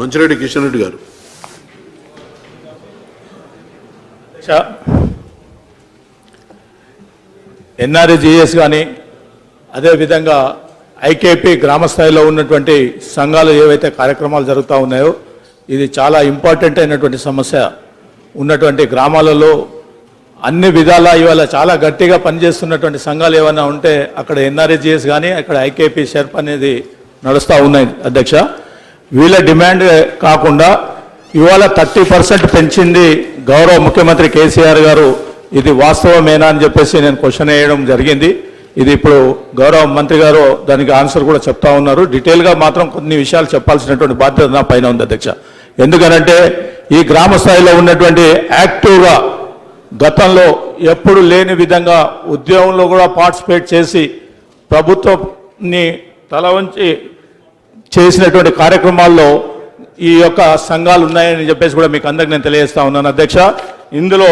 మంచిరెడ్డి కిషన్ రెడ్డి గారు. ఎన్ఆర్ఈజీఎస్ కానీ అదేవిధంగా ఐకేపీ గ్రామ స్థాయిలో ఉన్నటువంటి సంఘాలు ఏవైతే కార్యక్రమాలు జరుగుతూ ఉన్నాయో ఇది చాలా ఇంపార్టెంట్ అయినటువంటి సమస్య. ఉన్నటువంటి గ్రామాలలో అన్ని విధాలా ఇవాళ చాలా గట్టిగా పనిచేస్తున్నటువంటి సంఘాలు ఏమైనా ఉంటే అక్కడ ఎన్ఆర్ఈజీఎస్ కానీ అక్కడ ఐకేపీ షెర్ప్ అనేది నడుస్తూ ఉన్నాయి అధ్యక్ష. వీళ్ళ డిమాండ్ కాకుండా ఇవాళ 30% పెంచింది గౌరవ ముఖ్యమంత్రి కేసీఆర్ గారు. ఇది వాస్తవమేనా అని చెప్పేసి నేను క్వశ్చన్ వేయడం జరిగింది. ఇది ఇప్పుడు గౌరవ మంత్రి గారు దానికి ఆన్సర్ కూడా చెప్తా ఉన్నారు. డీటెయిల్గా మాత్రం కొన్ని విషయాలు చెప్పాల్సినటువంటి బాధ్యత నా పైన ఉంది అధ్యక్ష. ఎందుకనంటే ఈ గ్రామ స్థాయిలో ఉన్నటువంటి యాక్టివ్గా గతంలో ఎప్పుడు లేని విధంగా ఉద్యోగంలో కూడా పార్టిసిపేట్ చేసి ప్రభుత్వాన్ని తల వంచి చేసినటువంటి కార్యక్రమాల్లో ఈ యొక్క సంఘాలు ఉన్నాయని చెప్పేసి కూడా మీకు అందరికి నేను తెలియజేస్తా ఉన్నాను అధ్యక్ష. ఇందులో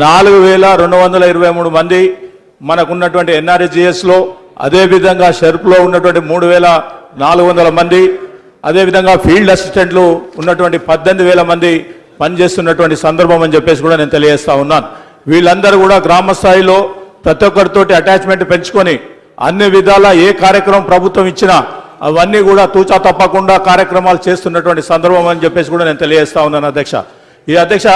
4223 మంది మనకున్నటువంటి ఎన్ఆర్ఈజీఎస్లో, అదేవిధంగా షెర్ప్లో ఉన్నటువంటి 3400 మంది, అదేవిధంగా ఫీల్డ్ అసిస్టెంట్లు ఉన్నటువంటి 18,000 మంది పనిచేస్తున్నటువంటి సందర్భం అని చెప్పేసి కూడా నేను తెలియజేస్తా ఉన్నాను. వీళ్ళందరూ కూడా గ్రామ స్థాయిలో ప్రతి ఒక్కరితోటి అటాచ్మెంట్ పెంచుకొని అన్ని విధాలా ఏ కార్యక్రమం ప్రభుత్వం ఇచ్చినా అవన్నీ కూడా తూచా తప్పకుండా కార్యక్రమాలు చేస్తున్నటువంటి సందర్భం అని చెప్పేసి కూడా నేను తెలియజేస్తా ఉన్నాను అధ్యక్ష. ఈ అధ్యక్ష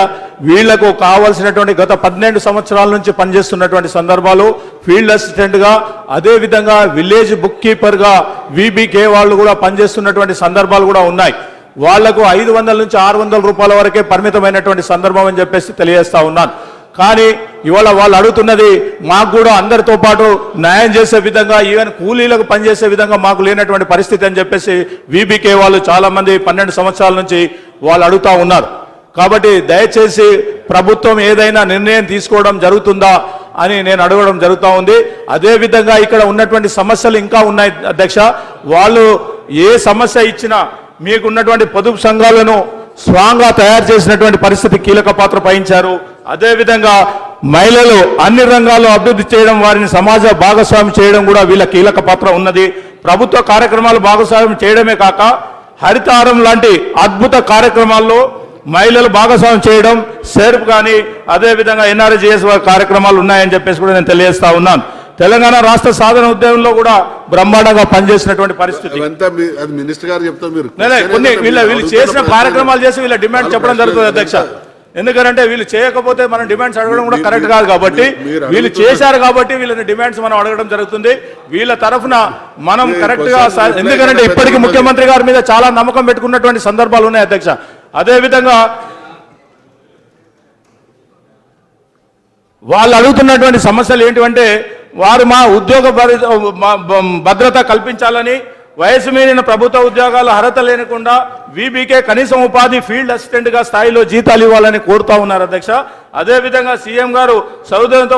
వీళ్లకు కావాల్సినటువంటి గత 12 సంవత్సరాల నుంచి పనిచేస్తున్నటువంటి సందర్భాలు ఫీల్డ్ అసిస్టెంట్గా, అదేవిధంగా విలేజ్ బుక్ కీపర్గా వీబీకే వాళ్ళు కూడా పనిచేస్తున్నటువంటి సందర్భాలు కూడా ఉన్నాయి. వాళ్లకు 500 నుంచి 600 రూపాయల వరకే పరిమితమైనటువంటి సందర్భం అని చెప్పేసి తెలియజేస్తా ఉన్నాను. కానీ ఇవాళ వాళ్ళు అడుగుతున్నది మాకు కూడా అందరితో పాటు న్యాయం చేసే విధంగా, ఈవెన్ కూలీలకు పనిచేసే విధంగా మాకు లేనటువంటి పరిస్థితి అని చెప్పేసి వీబీకే వాళ్ళు చాలామంది 12 సంవత్సరాల నుంచి వాళ్ళు అడుగుతూ ఉన్నారు. కాబట్టి దయచేసి ప్రభుత్వం ఏదైనా నిర్ణయం తీసుకోవడం జరుగుతుందా అని నేను అడగడం జరుగుతూ ఉంది. అదేవిధంగా ఇక్కడ ఉన్నటువంటి సమస్యలు ఇంకా ఉన్నాయి అధ్యక్ష. వాళ్ళు ఏ సమస్య ఇచ్చినా మీకు ఉన్నటువంటి పొదుపు సంఘాలను స్ట్రాంగ్గా తయారు చేసినటువంటి పరిస్థితి కీలక పాత్ర వహించారు. అదేవిధంగా మహిళలు అన్ని రంగాల్లో అభివృద్ధి చేయడం, వారిని సమాజ భాగస్వామి చేయడం కూడా వీళ్ళ కీలక పాత్ర ఉన్నది. ప్రభుత్వ కార్యక్రమాలు భాగస్వామ్యం చేయడమే కాక హరితహారం లాంటి అద్భుత కార్యక్రమాల్లో మహిళలు భాగస్వామ్యం చేయడం, షెర్ప్ కానీ అదేవిధంగా ఎన్ఆర్ఈజీఎస్ కార్యక్రమాలు ఉన్నాయని చెప్పేసి కూడా నేను తెలియజేస్తా ఉన్నాను. తెలంగాణ రాష్ట్ర సాధన ఉద్యమంలో కూడా బ్రహ్మాండంగా పనిచేసినటువంటి పరిస్థితి. వీళ్ళు చేసిన కార్యక్రమాలు చేసి వీళ్ళ డిమాండ్ చెప్పడం జరుగుతుంది అధ్యక్ష. ఎందుకంటే వీళ్ళు చేయకపోతే మనం డిమాండ్స్ అడగడం కూడా కరెక్ట్ కాదు. కాబట్టి వీళ్ళు చేశారు కాబట్టి వీళ్ళని డిమాండ్స్ మనం అడగడం జరుగుతుంది. వీళ్ళ తరఫున మనం కరెక్ట్ గా, ఎందుకంటే ఇప్పటికీ ముఖ్యమంత్రి గారి మీద చాలా నమ్మకం పెట్టుకున్నటువంటి సందర్భాలు ఉన్నాయి అధ్యక్ష. అదేవిధంగా వాళ్ళు అడుగుతున్నటువంటి సమస్యలు ఏంటంటే వారు మా ఉద్యోగ భద్రత కల్పించాలని, వయసు మీరిన ప్రభుత్వ ఉద్యోగాల అర్హత లేకుండా వీబీకే కనీసం ఉపాధి ఫీల్డ్ అసిస్టెంట్గా స్థాయిలో జీతాలు ఇవ్వాలని కోరుతా ఉన్నారు అధ్యక్ష. అదేవిధంగా సీఎం గారు సౌజన్యంతో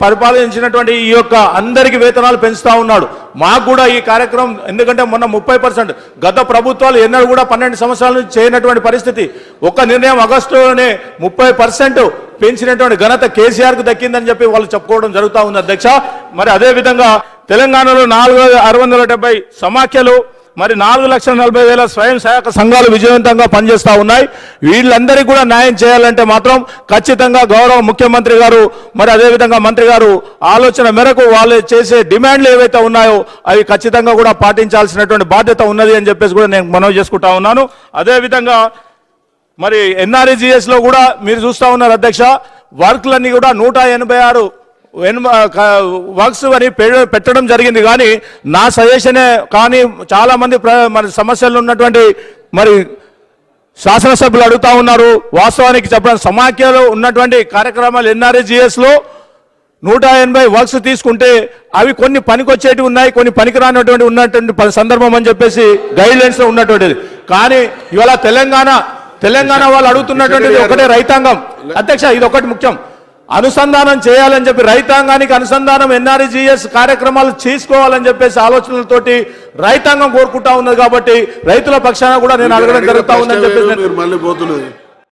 పరిపాలించినటువంటి ఈ యొక్క అందరికీ వేతనాలు పెంచుతా ఉన్నాడు. మాకు కూడా ఈ కార్యక్రమం, ఎందుకంటే మొన్న 30%, గత ప్రభుత్వాలు ఎన్నడూ కూడా 12 సంవత్సరాల నుంచి చేయనటువంటి పరిస్థితి. ఒక నిర్ణయం ఆగస్టులోనే 30% పెంచినటువంటి ఘనత కేసీఆర్కు దక్కిందని చెప్పి వాళ్ళు చెప్పుకోవడం జరుగుతూ ఉంది అధ్యక్ష. మరి అదేవిధంగా తెలంగాణలో 4670 సమాఖ్యలు, మరి 4,40,000 స్వయం సహాయక సంఘాలు విజయవంతంగా పనిచేస్తూ ఉన్నాయి. వీళ్ళందరికీ కూడా న్యాయం చేయాలంటే మాత్రం ఖచ్చితంగా గౌరవ ముఖ్యమంత్రి గారు, మరి అదేవిధంగా మంత్రి గారు ఆలోచన మేరకు వాళ్ళు చేసే డిమాండ్లు ఏవైతే ఉన్నాయో అవి ఖచ్చితంగా కూడా పాటించాల్సినటువంటి బాధ్యత ఉన్నది అని చెప్పేసి కూడా నేను మనవి చేసుకుంటా ఉన్నాను. అదేవిధంగా మరి ఎన్ఆర్ఈజీఎస్లో కూడా మీరు చూస్తూ ఉన్నారు అధ్యక్ష, వర్క్లన్నీ కూడా 186 వర్క్స్ అని పెట్టడం జరిగింది. కానీ నా సజెషనే, కానీ చాలామంది మరి సమస్యలు ఉన్నటువంటి మరి శాసనసభ్యులు అడుగుతూ ఉన్నారు. వాస్తవానికి చెప్పడం సమాఖ్యలో ఉన్నటువంటి కార్యక్రమాలు ఎన్ఆర్ఈజీఎస్లో 180 వర్క్స్ తీసుకుంటే అవి కొన్ని పనికొచ్చేటి ఉన్నాయి, కొన్ని పనికిరానటువంటి ఉన్నటువంటి సందర్భం అని చెప్పేసి గైడ్ లైన్స్లో ఉన్నటువంటిది. కానీ ఇవాళ తెలంగాణ వాళ్ళు అడుగుతున్నటువంటిది ఒకటే రైతాంగం అధ్యక్ష. ఇది ఒకటి ముఖ్యం, అనుసంధానం చేయాలని చెప్పి రైతాంగానికి అనుసంధానం ఎన్ఆర్ఈజీఎస్ కార్యక్రమాలు చేసుకోవాలని చెప్పేసి ఆలోచనలతోటి రైతాంగం కోరుకుంటా ఉన్నది. కాబట్టి రైతుల పక్షాన కూడా నేను అడగడం జరుగుతూ ఉందని చెప్పేసి